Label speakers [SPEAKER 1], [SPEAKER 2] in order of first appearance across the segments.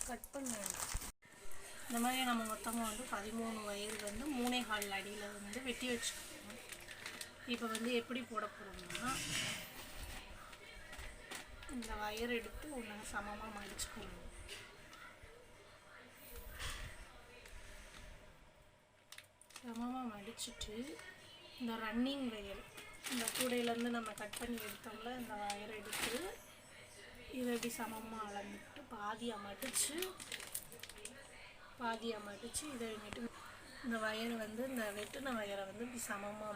[SPEAKER 1] Cut பண்ணணும். இந்த மாதிரி நம்ம மொத்தமாக வந்து 13 வயர் வந்து 3.25 அடியில் வந்து வெட்டி வச்சுக்கணும். இப்போ வந்து எப்படி போட போகிறோம்னா, இந்த வயர் எடுத்து ஒன்று சமமாக மடிச்சுக்கணும். சமமாக மடிச்சுட்டு இந்த ரன்னிங் வயர், இந்த கூடையிலேருந்து நம்ம கட் பண்ணி எடுத்தோம்ல, இந்த வயர் எடுத்து இதை எப்படி சமமாக அளந்துட்டு பாதியாக மடித்து இதை வந்துட்டு இந்த வயரை வந்து இந்த வெட்டின வயரை வந்து இப்படி சமமாக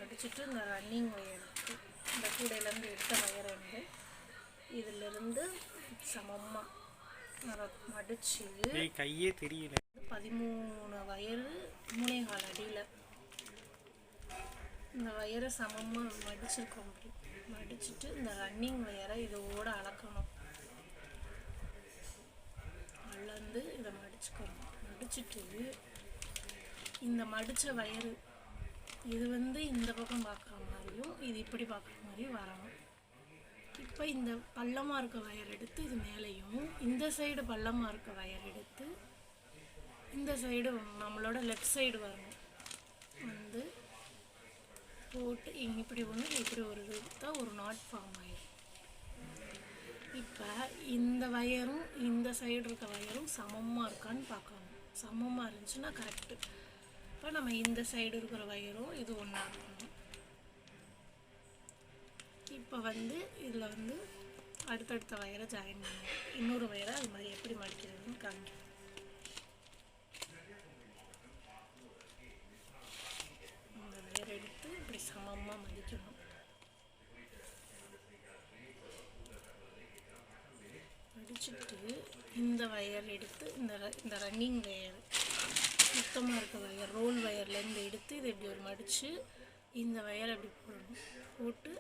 [SPEAKER 1] மடிச்சுட்டு இந்த ரன்னிங் வயருக்கு இந்த கூடையிலேருந்து எடுத்த வயரை வந்து இதிலிருந்து சமமாக மடித்து
[SPEAKER 2] கையே தெரியல
[SPEAKER 1] 13 வயர் 3.25 அடியில் இந்த வயரை சமமாக மடிச்சிருக்கோம். மடிச்சுட்டு இந்த ரன்னிங் வயரை இதோடு அளக்கணும். அளந்து இதை மடிச்சுக்கணும். மடிச்சுட்டு இந்த மடித்த வயரு இது வந்து இந்த பக்கம் பார்க்குற மாதிரியும் இது இப்படி பார்க்குற மாதிரியும் வரணும். இப்போ இந்த பள்ளமாக இருக்க வயர் எடுத்து இது மேலேயும், இந்த சைடு பள்ளமாக இருக்க வயர் எடுத்து இந்த சைடு நம்மளோட லெஃப்ட் சைடு வரணும். வந்து போட்டு இப்படி ஒன்று இப்படி ஒரு எடுத்தால் ஒரு நாட் ஃபார்ம் ஆகிடும். இப்போ இந்த வயரும் இந்த சைடு இருக்க வயரும் சமமாக இருக்கான்னு பார்க்கணும். சமமாக இருந்துச்சுன்னா கரெக்டு. இப்போ நம்ம இந்த சைடு இருக்கிற வயரும் இது ஒன்றா இருக்கணும். இப்போ வந்து இதில் வந்து அடுத்தடுத்த வயரை ஜாயின் பண்ணணும். இன்னொரு வயரை அது மாதிரி எப்படி மடிக்கிறதுன்னு காமிக்கணும். இந்த வயரை எடுத்து இப்படி சமமாக மடிக்கணும். மடிச்சுட்டு இந்த வயர் எடுத்து இந்த ரன்னிங் வயர் மொத்தமாக இருக்க வயர் ரோல் வயர்லேருந்து எடுத்து இதை இப்படி ஒரு மடித்து இந்த வயரை அப்படி போடணும். போட்டு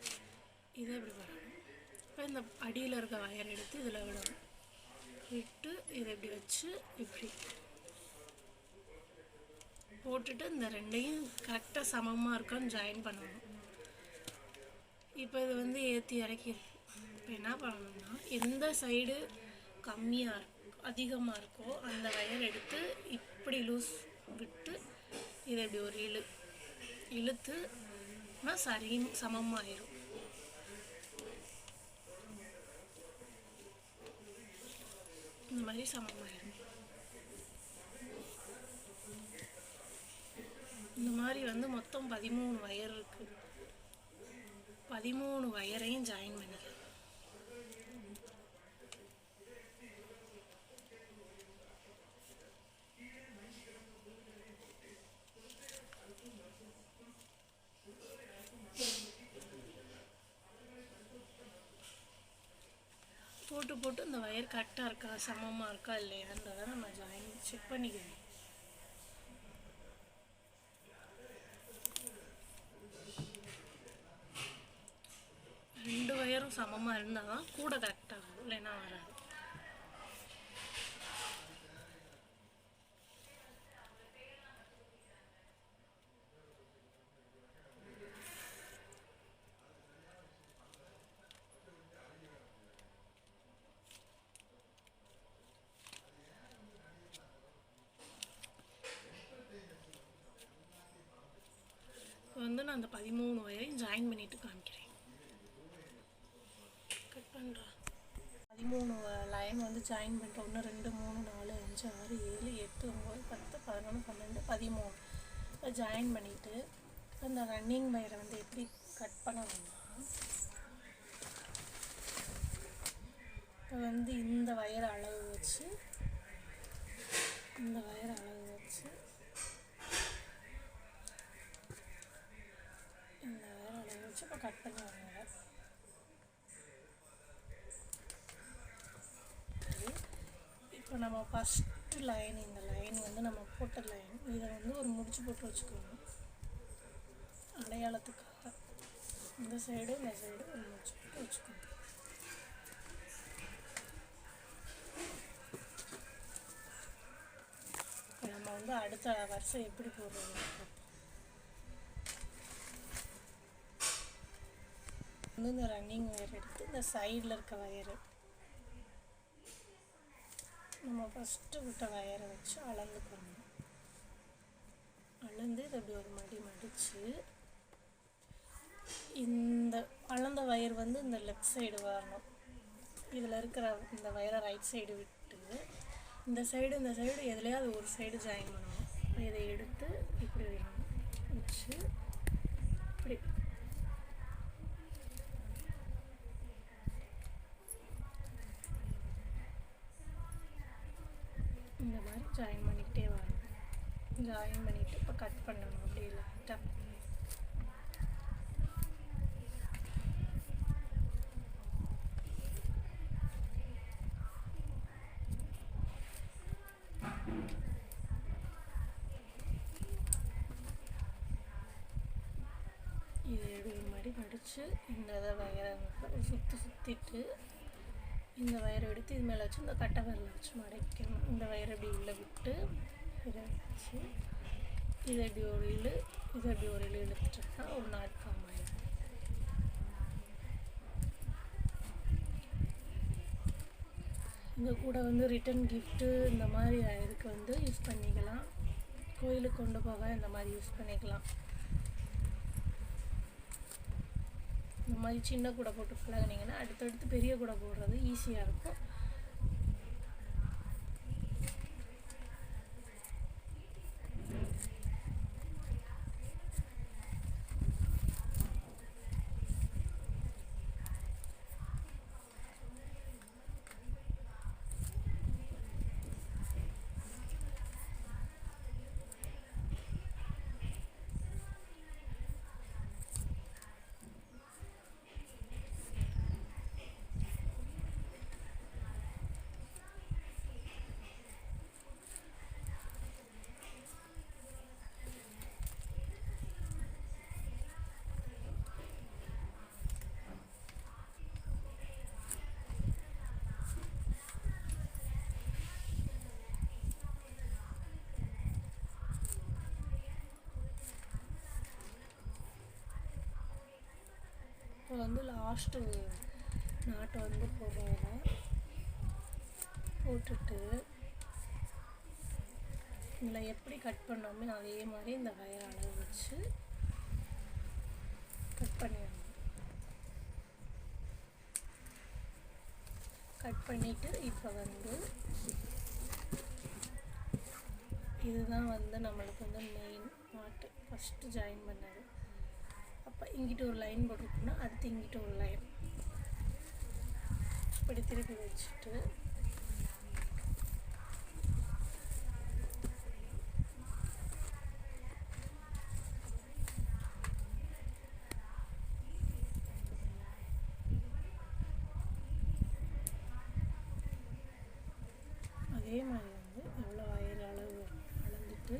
[SPEAKER 1] இதை இப்படி போடணும். இப்போ இந்த அடியில் இருக்க வயர் எடுத்து இதில் விடணும். விட்டு இதை இப்படி வச்சு இப்படி போட்டுட்டு இந்த ரெண்டையும் கரெக்டாக சமமாக இருக்கான்னு ஜாயின் பண்ணணும். இப்போ இது வந்து ஏற்றி இறக்கிருக்கு. இப்போ என்ன பண்ணணும்னா, எந்த சைடு கம்மியாக அதிகமாக இருக்கோ அந்த வயர் எடுத்து இப்படி லூஸ் விட்டு இதை இப்படி ஒரு இழுத்துனா சமமாயிரும். இந்த மாதிரி சமமாயிரும். இந்த மாதிரி வந்து மொத்தம் 13 வயர் இருக்குது. 13 வயரையும் ஜாயின் பண்ணிக்கலாம். போட்டு இந்த வயர் கரெக்டாக இருக்கா சமமாக இருக்கா இல்லையான்றதை நம்ம செக் பண்ணிக்கணும். ரெண்டு வயரும் சமமாக இருந்தால் தான் கூட கரெக்டாகும், இல்லைன்னா வராது. இப்போ வந்து நான் அந்த 13 வயரையும் ஜாயின் பண்ணிட்டு காமிக்கிறேன். கட் பண்ணுறேன். 13 லைன் வந்து ஜாயின் பண்ணிட்டோம். 1 2 3 4 5 6 7 8 9 10 11 12 13 இப்போ ஜாயின் பண்ணிவிட்டு அந்த ரன்னிங் வயரை வந்து எப்படி கட் பண்ணணும்னா, இப்போ வந்து இந்த வயரை அளவு வச்சு இப்போ கட் பண்ணி வாங்க. இப்போ நம்ம ஃபஸ்ட்டு லைன், இந்த லைன் வந்து நம்ம போட்ட லைன், இதை வந்து ஒரு முடிச்சு போட்டு வச்சுக்கணும் அடையாளத்துக்காக. இந்த சைடு ஒரு முடிச்சு போட்டு வச்சுக்கணும். இப்போ நம்ம வந்து அடுத்த வரிசை எப்படி போடுறது வந்து இந்த ரன்னிங் வயர் எடுத்து இந்த சைடில் இருக்க வயரு ஃபஸ்ட்டு விட்ட வயரை வச்சு அளந்துக்கணும். அளந்து இதை அப்படி ஒரு மடித்து இந்த அளந்த வயர் வந்து இந்த லெஃப்ட் சைடு வரணும். இதில் இருக்கிற இந்த வயரை ரைட் சைடு விட்டு இந்த சைடு எதுலையாவது ஒரு சைடு ஜாயின் பண்ணணும். இதை எடுத்து இப்படி விடணும். வச்சு இப்படி இந்த மாதிரி ஜாயின் பண்ணிக்கிட்டே வரணும். ஜாயின் பண்ணிவிட்டு இப்போ கட் பண்ணணும். அப்படி லைட்டாக இது ஒரு மாதிரி மடித்து இந்த இதை வயரை சுற்றிட்டு இந்த வயரை எடுத்து இது மேலே வச்சு இந்த கட்டை விரலை வச்சு மடைக்கணும். இந்த வயரை இப்படி உள்ளே விட்டு இதை வச்சு இதை இப்படி ஒரு இழுத்துட்டோம்னா ஒரு நாட் ஃபார்ம் ஆகிடும். இந்த கூட வந்து ரிட்டன் கிஃப்ட்டு இந்த மாதிரி இதுக்கு வந்து யூஸ் பண்ணிக்கலாம். கோயிலுக்கு கொண்டு போக இந்த மாதிரி யூஸ் பண்ணிக்கலாம். இந்த மாதிரி சின்ன கூடை போட்டு பழகினீங்கன்னா அடுத்தடுத்து பெரிய கூடை போடுறது ஈஸியாக இருக்கும். இப்போ வந்து லாஸ்ட்டு நாட்டை வந்து போட்டுட்டு இதில் எப்படி கட் பண்ணோமே அதே மாதிரி இந்த வயர் அளவு வச்சு கட் பண்ணிடணும். கட் பண்ணிவிட்டு இப்போ வந்து இதுதான் வந்து நம்மளுக்கு வந்து மெயின் நாட்டு ஃபஸ்ட்டு ஜாயின் பண்ணது. அப்போ இங்கிட்ட ஒரு லைன் போட்டிருக்கோம்னா அடுத்து இங்கிட்ட ஒரு லைன் இப்படி திருப்பி வச்சுட்டு அதே மாதிரி வந்து எவ்வளோ வயர் அளவு அளந்துட்டு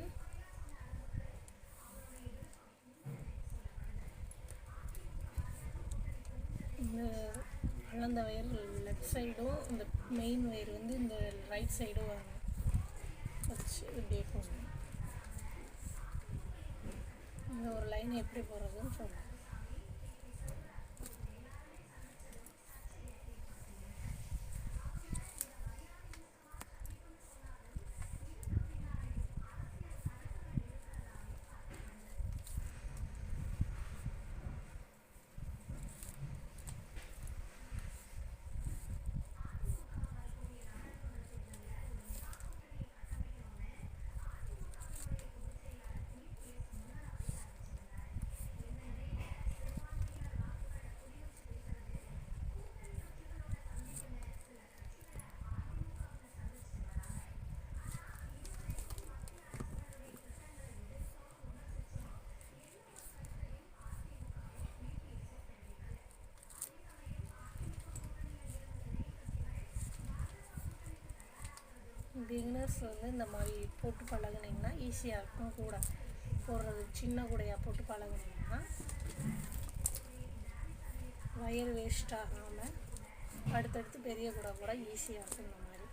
[SPEAKER 1] இந்த அளந்த வயர் லெஃப்ட் சைடும் இந்த மெயின் வயர் வந்து இந்த ரைட் சைடும் வரணும். வச்சு இப்படியே போடணும். இந்த ஒரு லைன் எப்படி போடுறதுன்னு சொல்லணும். பிகினர்ஸ் வந்து இந்த மாதிரி போட்டு பழகுனீங்கன்னா ஈஸியாக இருக்கும். கூட போடுறது சின்ன கூடையாக போட்டு பழகுனீங்கன்னா வயர் வேஸ்ட் ஆகாமல் அடுத்தடுத்து பெரிய கூடை கூட ஈஸியாக இருக்கும். இந்த மாதிரி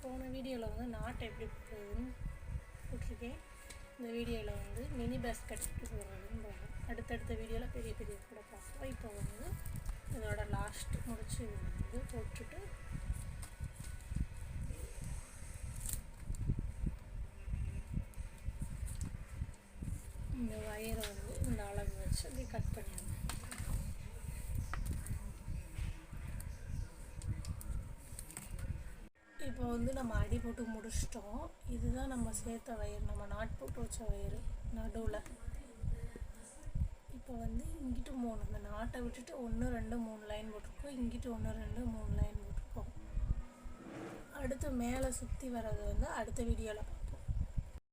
[SPEAKER 1] போன வீடியோவில் வந்து நாட்டை எப்படி போகுதுன்னு போட்டிருக்கேன். இந்த வீடியோவில் வந்து மினி பேஸ்கட் எப்படி போடுறதுன்னு போகிறோம். அடுத்தடுத்த வீடியோவில் பெரிய பெரிய கூட பார்ப்போம். இப்போ வந்து இதோட லாஸ்ட் முடிச்சு வந்து போட்டுட்டு இந்த வயரை வந்து இந்த அளவு வச்சு அப்படி கட் பண்ணிடணும். இப்போ வந்து நம்ம அடி போட்டு முடிச்சிட்டோம். இதுதான் நம்ம சேர்த்த வயர், நம்ம நாட் போட்டு வச்ச வயர் நடுவில். இப்போ வந்து இங்கிட்டு 3, இந்த நாட்டை விட்டுட்டு 1 2 3 லைன் போட்டிருக்கோம். இங்கிட்டு 1 2 3 லைன் போட்டிருக்கோம். அடுத்து மேலே சுற்றி வர்றது வந்து அடுத்த வீடியோவில்